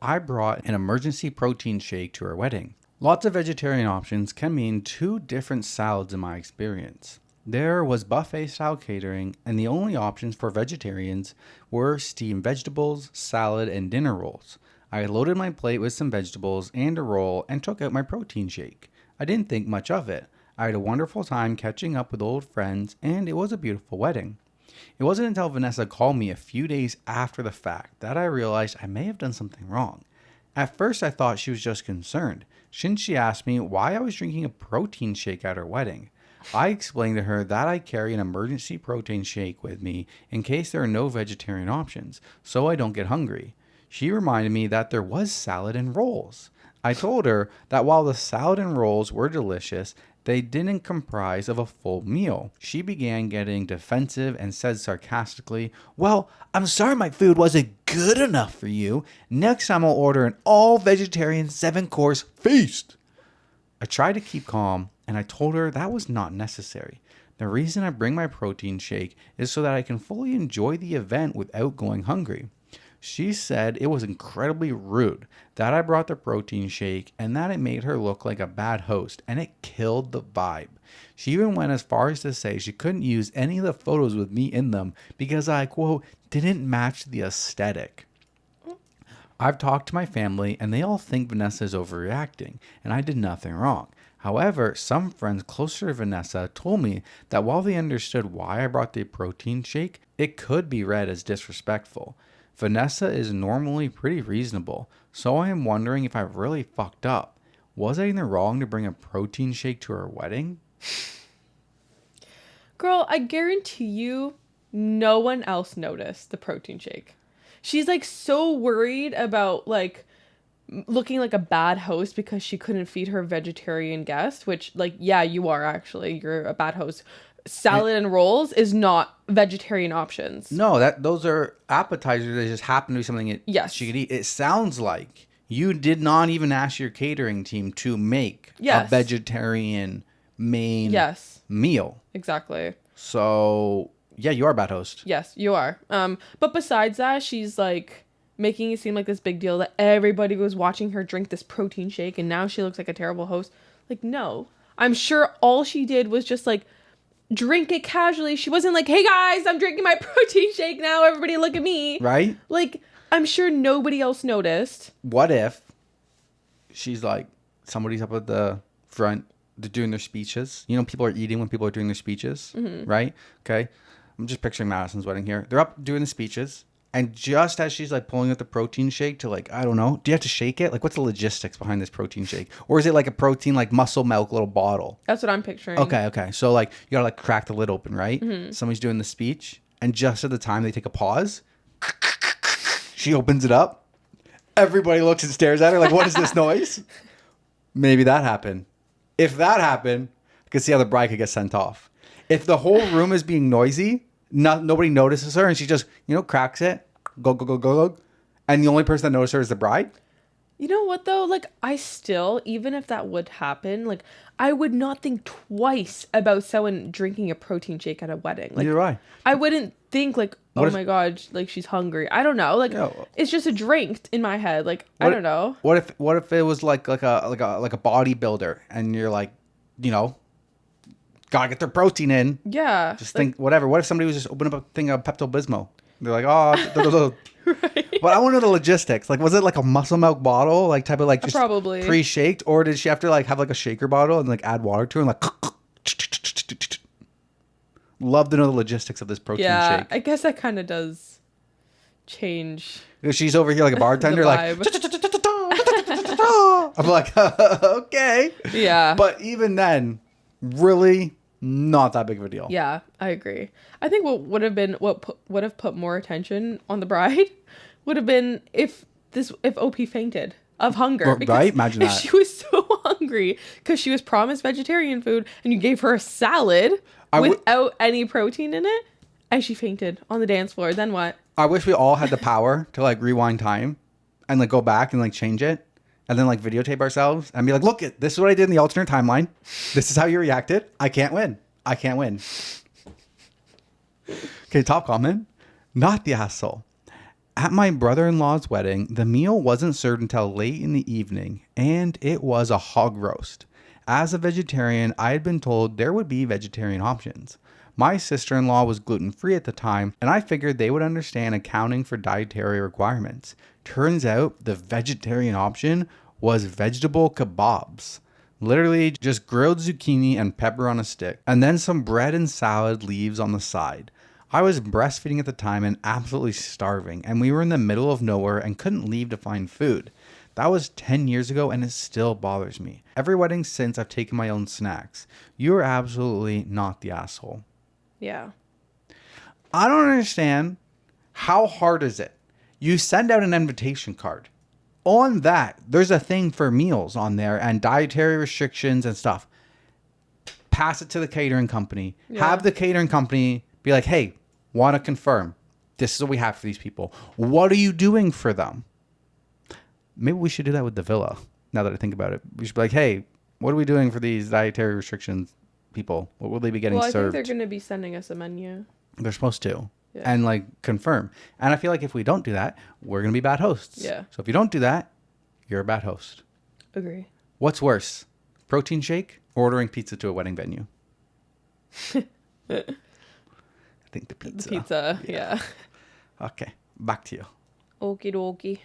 I brought an emergency protein shake to our wedding. Lots of vegetarian options can mean 2 different salads in my experience. There was buffet-style catering, and the only options for vegetarians were steamed vegetables, salad, and dinner rolls. I loaded my plate with some vegetables and a roll and took out my protein shake. I didn't think much of it. I had a wonderful time catching up with old friends, and it was a beautiful wedding. It wasn't until Vanessa called me a few days after the fact that I realized I may have done something wrong. At first, I thought she was just concerned, since she asked me why I was drinking a protein shake at her wedding. I explained to her that I carry an emergency protein shake with me in case there are no vegetarian options, so I don't get hungry. She reminded me that there was salad and rolls. I told her that while the salad and rolls were delicious, they didn't comprise of a full meal. She began getting defensive and said sarcastically, "Well, I'm sorry my food wasn't good enough for you. Next time I'll order an all-vegetarian 7-course feast." I tried to keep calm, and I told her that was not necessary. The reason I bring my protein shake is so that I can fully enjoy the event without going hungry. She said it was incredibly rude that I brought the protein shake and that it made her look like a bad host, and it killed the vibe. She even went as far as to say she couldn't use any of the photos with me in them because I, quote, didn't match the aesthetic. I've talked to my family and they all think Vanessa is overreacting and I did nothing wrong. However, some friends closer to Vanessa told me that while they understood why I brought the protein shake, it could be read as disrespectful. Vanessa is normally pretty reasonable, so I am wondering if I really fucked up. Was I in the wrong to bring a protein shake to her wedding? Girl, I guarantee you no one else noticed the protein shake. She's like so worried about like looking like a bad host because she couldn't feed her vegetarian guest, which like, yeah, you are actually. You're a bad host. Salad and rolls is not vegetarian options. No, those are appetizers. They just happen to be something she could eat. It sounds like you did not even ask your catering team to make a vegetarian main meal. Exactly. So, yeah, you are a bad host. Yes, you are. But besides that, she's like making it seem like this big deal that everybody was watching her drink this protein shake and now she looks like a terrible host. Like, no. I'm sure all she did was just like drink it casually. She wasn't like, "Hey guys, I'm drinking my protein shake now. Everybody look at me." Right? Like, I'm sure nobody else noticed. What if she's like, somebody's up at the front, they're doing their speeches. You know, people are eating when people are doing their speeches, right? Okay. I'm just picturing Madison's wedding here. They're up doing the speeches. And just as she's like pulling out the protein shake to like, I don't know, do you have to shake it? Like, what's the logistics behind this protein shake? Or is it like a protein, like muscle milk little bottle? That's what I'm picturing. Okay. So like, you gotta like crack the lid open, right? Somebody's doing the speech. And just at the time they take a pause, she opens it up. Everybody looks and stares at her like, what is this noise? Maybe that happened. If that happened, I could see how the bride could get sent off. If the whole room is being noisy, nobody notices her and she just, cracks it, go. And the only person that notices her is the bride. You know what though? Like, I still, even if that would happen, like, I would not think twice about someone drinking a protein shake at a wedding. Like, neither do I. I wouldn't think like, my God, like she's hungry. I don't know. Like, it's just a drink in my head. Like, I don't know. What if it was like a bodybuilder and you're like, gotta get their protein in. Yeah. Just think whatever. What if somebody was just opening up a thing of Pepto-Bismol? They're like, oh, right. But I want to know the logistics. Like, was it like a muscle milk bottle, like type of like just probably pre-shaked, or did she have to like have like a shaker bottle and like add water to it and like? Love to know the logistics of this protein shake. Yeah, I guess that kind of does change. She's over here like a bartender, like. I'm like, okay. Yeah. But even then, really not that big of a deal. Yeah, I agree. I think what would have put more attention on the bride would have been if OP fainted of hunger. Right? Imagine that. If she was so hungry because she was promised vegetarian food and you gave her a salad without any protein in it and she fainted on the dance floor, then what? I wish we all had the power to like rewind time and like go back and like change it. And then like videotape ourselves and be like, look, this is what I did in the alternate timeline. This is how you reacted. I can't win. Okay, top comment. Not the asshole. At my brother-in-law's wedding, the meal wasn't served until late in the evening, and it was a hog roast. As a vegetarian, I had been told there would be vegetarian options. My sister-in-law was gluten-free at the time, and I figured they would understand accounting for dietary requirements. Turns out the vegetarian option was vegetable kebabs. Literally just grilled zucchini and pepper on a stick, and then some bread and salad leaves on the side. I was breastfeeding at the time and absolutely starving, and we were in the middle of nowhere and couldn't leave to find food. That was 10 years ago, and it still bothers me. Every wedding since, I've taken my own snacks. You are absolutely not the asshole. Yeah. I don't understand. How hard is it? You send out an invitation card. On that, there's a thing for meals on there and dietary restrictions and stuff. Pass it to the catering company. Yeah. Have the catering company be like, hey, want to confirm. This is what we have for these people. What are you doing for them? Maybe we should do that with the villa. Now that I think about it, we should be like, hey, what are we doing for these dietary restrictions people? What will they be getting served? Well, I think they're going to be sending us a menu. They're supposed to. Yeah. And like confirm. And I feel like if we don't do that, we're going to be bad hosts. Yeah. So if you don't do that, you're a bad host. Agree. What's worse? Protein shake or ordering pizza to a wedding venue? I think the pizza. The pizza, yeah. Okay, back to you. Okie dokie.